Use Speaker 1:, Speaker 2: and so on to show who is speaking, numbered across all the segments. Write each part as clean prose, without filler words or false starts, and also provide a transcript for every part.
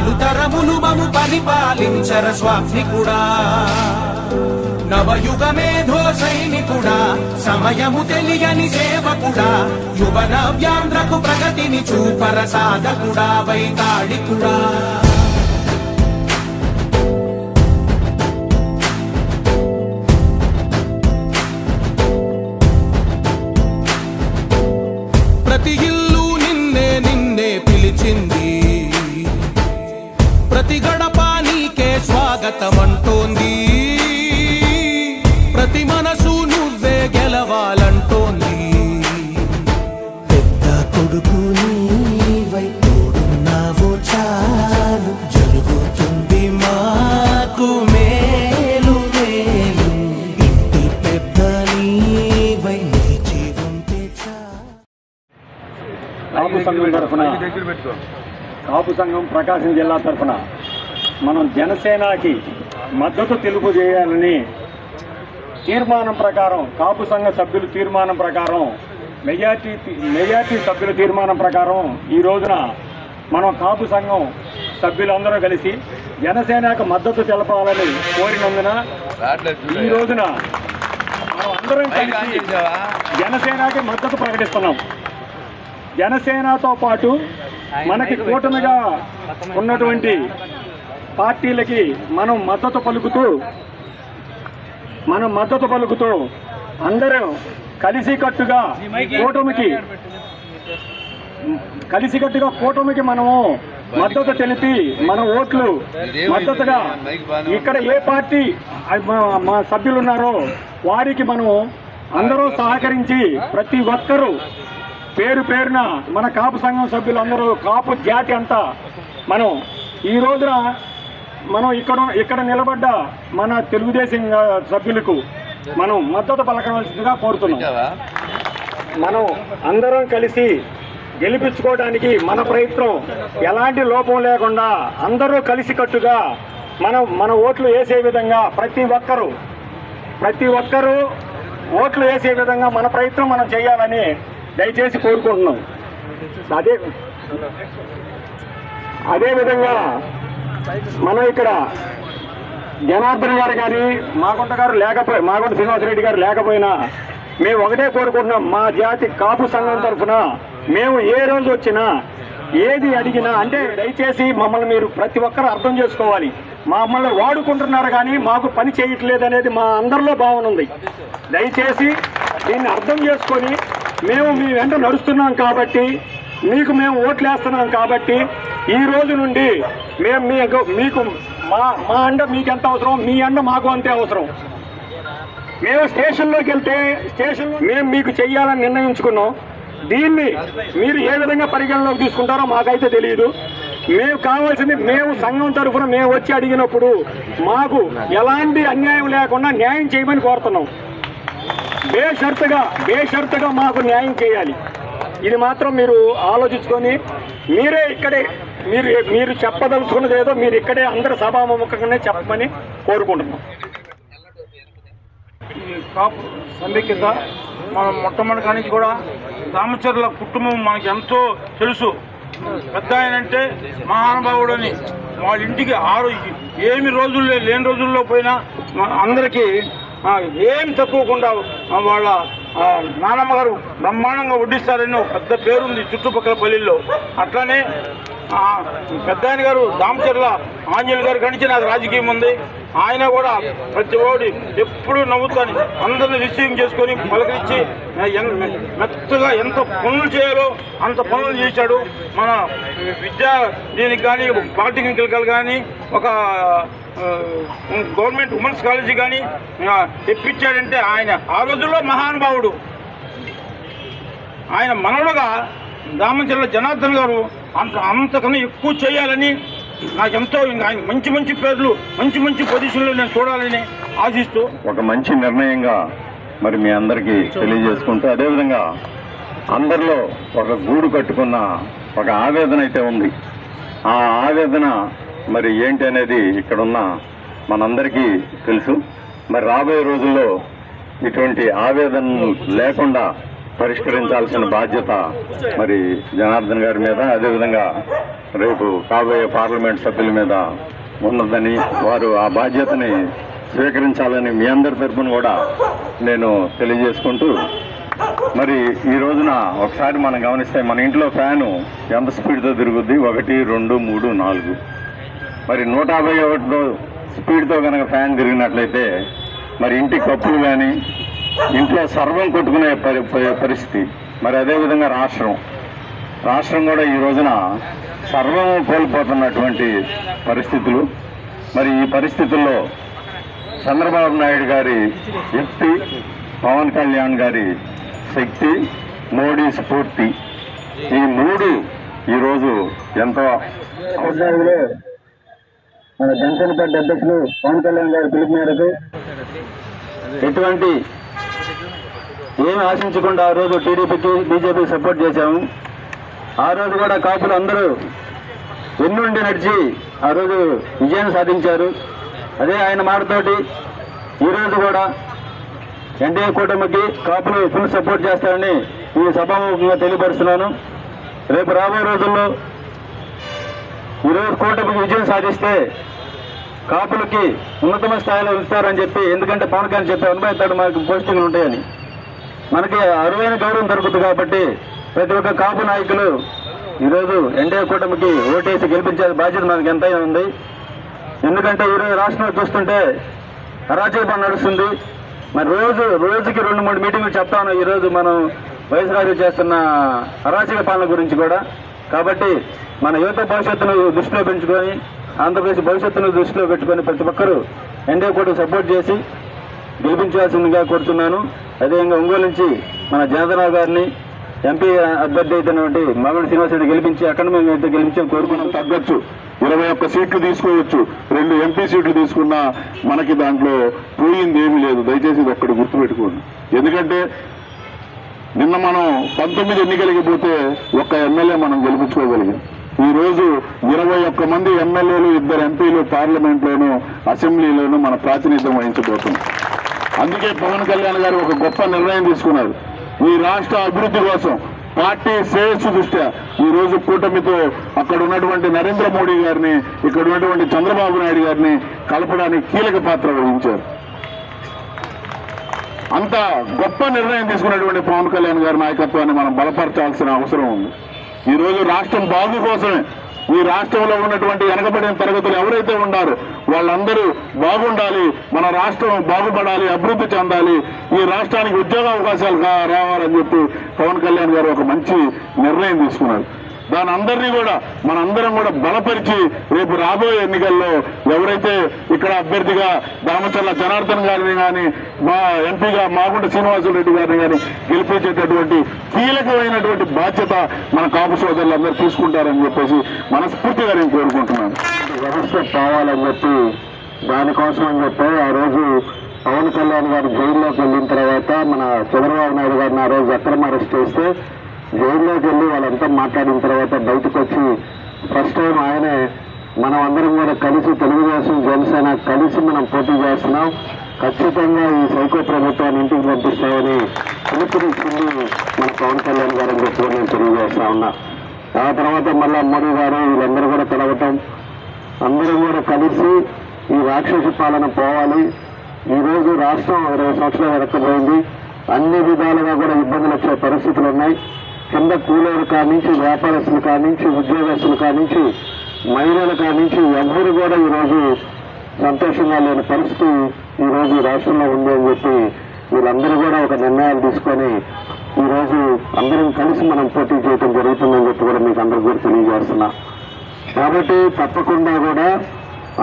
Speaker 1: పలుతరములు మము పరిపాలించర స్వామికుడా నవయుగ మేధో సైనికుడా సమయము తెలియని సేవకుడా యువ నవ్యాంధ్రకు ప్రగతిని చూపర సాధకుడా వైతాళికుడా ప్రతి ఇల్లు నిన్నే నిన్నే పిలిచింది ప్రతి గడప నీకే స్వాగతమంటోంది ప్రతి మనసు నువ్వే గెలవాలంటోంది
Speaker 2: పెద్ద కొడుకు నీవై తోడున్నావో చాలు జరుగుతుంది మాకు మేలు మేలు ఇంటి పెద్ద నీవై నిలిచి ఉంటే
Speaker 3: కాపు సంఘం తరఫున కాపు సంఘం ప్రకాశం జిల్లా తరఫున మనం జనసేనకి మద్దతు తెలియజేయాలని తీర్మానం ప్రకారం కాపు సంఘ సభ్యుల తీర్మానం ప్రకారం మెజార్టీ సభ్యుల తీర్మానం ప్రకారం ఈ రోజున మనం కాపు సంఘం సభ్యులందరూ కలిసి జనసేనకు మద్దతు తెలపాలని కోరినందున ఈ రోజున మనం అందరం కలిసి జనసేనకి మద్దతు ప్రకటిస్తున్నాం. జనసేనతో పాటు మనకి కూటమిగా ఉన్నటువంటి పార్టీలకి మనం మద్దతు పలుకుతూ అందరూ కలిసికట్టుగా కూటమికి మనము మద్దతు తెలిపి మన ఓట్లు మద్దతుగా ఇక్కడ ఏ పార్టీ మా సభ్యులు ఉన్నారో వారికి మనము అందరూ సహకరించి ప్రతి ఒక్కరూ పేరు పేరున మన కాపు సంఘం సభ్యులందరూ కాపు జాతి అంతా మనం ఈ రోజున మనం ఇక్కడ నిలబడ్డ మన తెలుగుదేశం సభ్యులకు మనం మద్దతు పలకవలసిందిగా కోరుతున్నాం. మనం అందరం కలిసి గెలిపించుకోవడానికి మన ప్రయత్నం ఎలాంటి లోపం లేకుండా అందరూ కలిసికట్టుగా మన ఓట్లు వేసే విధంగా ప్రతి ఒక్కరూ ఓట్లు వేసే విధంగా మన ప్రయత్నం మనం చేయాలని దయచేసి కోరుకుంటున్నాం. అదేవిధంగా మనం ఇక్కడ జనార్దన్ గారు కానీ మాగుంట శ్రీనివాసరెడ్డి గారు లేకపోయినా మేము ఒకటే కోరుకుంటున్నాం. మా జాతి కాపు సంఘం తరఫున మేము ఏ రోజు వచ్చినా ఏది అడిగినా అంటే దయచేసి మమ్మల్ని మీరు ప్రతి ఒక్కరు అర్థం చేసుకోవాలి. మమ్మల్ని వాడుకుంటున్నారు కానీ మాకు పని చేయట్లేదు అనేది మా అందరిలో భావన ఉంది. దయచేసి దీన్ని అర్థం చేసుకొని మేము మీ వెంట నడుస్తున్నాం కాబట్టి మేము ఓట్లు వేస్తున్నాం కాబట్టి ఈ రోజు నుండి మేము మీకు మా అండ మీకు ఎంత అవసరం, మీ అండ మాకు అంతే అవసరం. మేము స్టేషన్లోకి వెళ్తే మేము మీకు చెయ్యాలని నిర్ణయించుకున్నాం. దీన్ని మీరు ఏ విధంగా పరిగణలోకి తీసుకుంటారో మాకైతే తెలియదు. మేము కావాల్సింది మేము సంఘం తరఫున మేము వచ్చి అడిగినప్పుడు మాకు ఎలాంటి అన్యాయం లేకుండా న్యాయం చేయమని కోరుతున్నాం. బేషరతుగా మాకు న్యాయం చేయాలి. ఇది మాత్రం మీరు ఆలోచించుకొని మీరే ఇక్కడే మీరు చెప్పదలుచుకున్నది ఏదో మీరు ఇక్కడే అందరు సభాముఖంగానే చెప్పమని కోరుకుంటున్నాం.
Speaker 4: ఈ కాపు సమైక్యత మనం మొట్టమొదటి నుంచి కూడా రామచర్ల కుటుంబం మనకి ఎంతో తెలుసు. పెద్ద ఆయనంటే మహానుభావుడని వాళ్ళ ఇంటికి ఏమి రోజుల్లో లేని రోజుల్లో పోయినా అందరికీ ఏం తక్కువకుండా వాళ్ళ నానమ్మ గారు బ్రహ్మాండంగా వడ్డిస్తారని ఒక పెద్ద పేరుంది చుట్టుపక్కల పల్లెల్లో. అట్లానే పెద్ద ఆయన గారు దామచర్ల ఆంజనేయులు గారి కనిచి నాకు రాజకీయం ఉంది. ఆయన కూడా ప్రతి ఓడి ఎప్పుడు నవ్వుతాని అందరిని రిసీవింగ్ చేసుకొని పలకరించి మెత్తగా ఎంత పనులు చేయాలో అంత పనులు చేశాడు. మన విద్యా దీనికి కానీ పాలిటెక్నికల్ కానీ ఒక గవర్నమెంట్ ఉమెన్స్ కాలేజీ కానీ తెప్పించాడంటే ఆయన ఆ రోజుల్లో మహానుభావుడు. ఆయన మనవడుగా దామచర్ల జనార్దన్ గారు అంతకన్నా ఎక్కువ చేయాలని నాకెంతో ఆయన మంచి పేర్లు మంచి పొజిషన్లో నేను చూడాలని ఆశిస్తూ
Speaker 3: ఒక మంచి నిర్ణయంగా మరి మీ అందరికీ తెలియజేసుకుంటూ అదేవిధంగా అందరిలో ఒక గూడు కట్టుకున్న ఒక ఆవేదన అయితే ఉంది. ఆ ఆవేదన మరి ఏంటి అనేది ఇక్కడున్న మనందరికీ తెలుసు. మరి రాబోయే రోజుల్లో ఇటువంటి ఆవేదన లేకుండా పరిష్కరించాల్సిన బాధ్యత మరి జనార్దన్ గారి మీద, అదేవిధంగా రేపు కాబోయే పార్లమెంట్ సభ్యుల మీద ఉన్నదని, వారు ఆ బాధ్యతని స్వీకరించాలని మీ అందరి తరఫున కూడా నేను తెలియజేసుకుంటూ, మరి ఈ రోజున ఒకసారి మనం గమనిస్తే మన ఇంట్లో ఫ్యాను ఎంత స్పీడ్తో తిరుగుద్ది? 1, 2, 3, 4. మరి 151 స్పీడ్తో కనుక ఫ్యాన్ తిరిగినట్లయితే మరి ఇంటి కప్పులు కానీ ఇంట్లో సర్వం కొట్టుకునే పరిస్థితి. మరి అదేవిధంగా రాష్ట్రం కూడా ఈ రోజున సర్వం కోల్పోతున్నటువంటి పరిస్థితులు. మరి ఈ పరిస్థితుల్లో చంద్రబాబు నాయుడు గారి యుక్తి, పవన్ కళ్యాణ్ గారి శక్తి, మోడీ స్ఫూర్తి, ఈ 3 ఈరోజు ఎంతో మన జనసేన పార్టీ అధ్యక్షులు పవన్ కళ్యాణ్ గారి పిలుపు మేరకు ఎటువంటి ఏమి ఆశించకుండా ఆ రోజు టీడీపీకి, బీజేపీకి సపోర్ట్ చేశాము. ఆ రోజు కూడా కాపులు అందరూ వెన్నుండి నడిచి ఆ రోజు విజయాన్ని సాధించారు. అదే ఆయన మాటతోటి ఈరోజు కూడా ఎన్డీఏ కూటమికి కాపులు ఫుల్ సపోర్ట్ చేస్తారని ఈ సభాముఖంగా తెలియపరుస్తున్నాను. రేపు రాబోయే రోజుల్లో ఈరోజు కూటమికి విజయం సాధిస్తే కాపులకి ఉన్నతమైన స్థాయిలో ఉంచుతారని చెప్పి, ఎందుకంటే పవన్ కళ్యాణ్ చెప్పే 83 మనకు పోస్టింగ్లు ఉంటాయని, మనకి అరువైన గౌరవం దొరుకుతుంది. కాబట్టి ప్రతి ఒక్క కాపు నాయకులు ఈరోజు ఎన్డీఏ కూటమికి ఓటేసి గెలిపించే బాధ్యత మనకి ఎంతైనా ఉంది. ఎందుకంటే ఈరోజు రాష్ట్రంలో చూస్తుంటే అరాచక పాలన నడుస్తుంది. మరి రోజుకి 2-3 మీటింగ్లు చెప్తాను ఈరోజు మనం వైఎస్ఆర్ చేస్తున్న అరాచక పాలన గురించి కూడా. కాబట్టి మన యువత భవిష్యత్తును దృష్టిలో పెంచుకొని, ఆంధ్రప్రదేశ్ భవిష్యత్తును దృష్టిలో పెట్టుకొని ప్రతి ఒక్కరూ ఎన్డీఏ కూటమికి సపోర్ట్ చేసి గెలిపించాల్సిందిగా కోరుతున్నాను. అదేవిధంగా ఒంగోలు నుంచి మన జనార్దన్ గారిని ఎంపీ అభ్యర్థి అయినటువంటి మాగుంట శ్రీనివాసరెడ్డి గెలిపించి అక్కడ మేము అయితే గెలిపించాం కోరుకున్నాం.
Speaker 5: తగ్గచ్చు, 21 సీట్లు తీసుకోవచ్చు, 2 ఎంపీ సీట్లు తీసుకున్నా మనకి దాంట్లో పోయింది ఏమీ లేదు. దయచేసి ఇది ఒక్కటి గుర్తుపెట్టుకోండి. ఎందుకంటే నిన్న మనం 19 ఎన్నికలకి పోతే ఒక్క ఎమ్మెల్యే మనం గెలిపించుకోగలిగాం. ఈ రోజు 21 మంది ఎమ్మెల్యేలు, 2 ఎంపీలు పార్లమెంట్లోనూ అసెంబ్లీలోనూ మన ప్రాతినిధ్యం వహించబోతున్నాం. అందుకే పవన్ కళ్యాణ్ గారు ఒక గొప్ప నిర్ణయం తీసుకున్నారు. ఈ రాష్ట్ర అభివృద్ధి కోసం పార్టీ శ్రేయస్సు దృష్ట్యా ఈ రోజు కూటమితో అక్కడ ఉన్నటువంటి నరేంద్ర మోడీ గారిని, ఇక్కడ ఉన్నటువంటి చంద్రబాబు నాయుడు గారిని కలపడానికి కీలక పాత్ర వహించారు. అంత గొప్ప నిర్ణయం తీసుకున్నటువంటి పవన్ కళ్యాణ్ గారి నాయకత్వాన్ని మనం బలపరచాల్సిన అవసరం ఉంది. ఈ రోజు రాష్ట్రం బాగు కోసమే, ఈ రాష్ట్రంలో ఉన్నటువంటి వెనకబడిన తరగతులు ఎవరైతే ఉన్నారో వాళ్ళందరూ బాగుండాలి, మన రాష్ట్రం బాగుపడాలి, అభివృద్ధి చెందాలి, ఈ రాష్ట్రానికి ఉద్యోగ అవకాశాలు రావాలని చెప్పి పవన్ కళ్యాణ్ గారు ఒక మంచి నిర్ణయం తీసుకున్నారు. దాని అందరినీ కూడా మనందరం కూడా బలపరిచి రేపు రాబోయే ఎన్నికల్లో ఎవరైతే ఇక్కడ అభ్యర్థిగా దామచర్ల జనార్దన్ గారిని కానీ, మా ఎంపీగా మాగుంట శ్రీనివాసరెడ్డి గారిని కానీ గెలిపించేటటువంటి కీలకమైనటువంటి బాధ్యత మన కాపు సోదరులందరూ తీసుకుంటారని చెప్పేసి మనస్ఫూర్తిగా నేను కోరుకుంటున్నాను. వ్యవస్థ కావాలని చెప్పి దానికోసం అని చెప్పి ఆ రోజు పవన్ కళ్యాణ్ గారు జైల్లోకి వెళ్ళిన తర్వాత మన చంద్రబాబు నాయుడు గారిని ఆ రోజు అక్రమ అరెస్ట్ చేస్తే జైల్లోకి వెళ్ళి వాళ్ళంతా మాట్లాడిన తర్వాత బయటకు వచ్చి ఫస్ట్ టైం ఆయనే మనం అందరం కూడా కలిసి తెలుగుదేశం, జనసేన కలిసి మనం పోటీ చేస్తున్నాం, ఖచ్చితంగా ఈ సైకో ప్రభుత్వాన్ని ఇంటికి పంపిస్తామని పిలుపునిచ్చింది మన పవన్ కళ్యాణ్ గారు అని చెప్పి నేను తెలియజేస్తా ఉన్నా. ఆ తర్వాత మళ్ళీ మోడీ గారు వీళ్ళందరూ కూడా కలవటం, అందరూ కూడా కలిసి ఈ రాక్షస పాలన పోవాలి. ఈరోజు రాష్ట్రం 20 సంవత్సరాలు వెనక్కిపోయింది, అన్ని విధాలుగా కూడా ఇబ్బందులు వచ్చే పరిస్థితులు ఉన్నాయి. కింద కూలీలు కానించి, వ్యాపారస్తులు కానించి, ఉద్యోగస్తులు కానించి, మహిళలు కానించి ఎవరు కూడా ఈరోజు సంతోషంగా లేని పరిస్థితి ఈరోజు రాష్ట్రంలో ఉంది అని చెప్పి వీళ్ళందరూ కూడా ఒక నిర్ణయాలు తీసుకొని ఈరోజు అందరం కలిసి మనం పోటీ చేయడం జరుగుతుందని చెప్పి కూడా మీకు అందరికీ కూడా తెలియజేస్తున్నా. కాబట్టి తప్పకుండా కూడా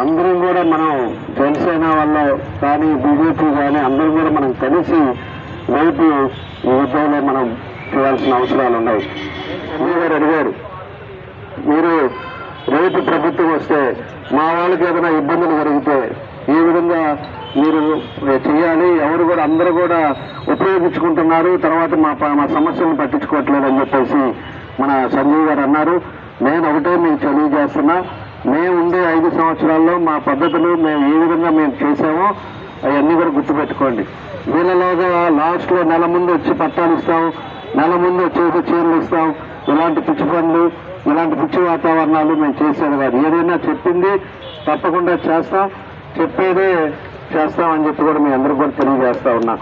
Speaker 5: అందరం కూడా మనం జనసేన వల్ల కానీ, బీజేపీ కానీ అందరం కూడా మనం కలిసి రేపు ఈ యుద్ధంలో మనం చేయాల్సిన అవసరాలు ఉన్నాయి. మీరు అడిగారు, మీరు రేపు ప్రభుత్వం వస్తే మా వాళ్ళకి ఏదైనా ఇబ్బందులు జరిగితే ఏ విధంగా మీరు చేయాలి, ఎవరు కూడా అందరూ కూడా ఉపయోగించుకుంటున్నారు, తర్వాత మా సమస్యలను పట్టించుకోవట్లేదు అని చెప్పేసి మన సంజయ్ గారు అన్నారు. నేను ఒకటే మీకు తెలియజేస్తున్నా, మేము ఉండే 5 సంవత్సరాల్లో మా పద్ధతులు మేము ఏ విధంగా మేము చేసామో అవన్నీ కూడా గుర్తుపెట్టుకోండి. వీళ్ళలాగా లాస్ట్లో నెల ముందు వచ్చి పట్టాలు ఇస్తాం,
Speaker 3: నెల ముందు చేతి చీరలు ఇస్తాం, ఇలాంటి పిచ్చి పనులు, ఇలాంటి పిచ్చి వాతావరణాలు మేము చేసేది కాదు. ఏదైనా చెప్పింది తప్పకుండా చేస్తాం, చెప్పేదే చేస్తామని చెప్పి కూడా మీ అందరూ కూడా తెలియజేస్తా ఉన్నా.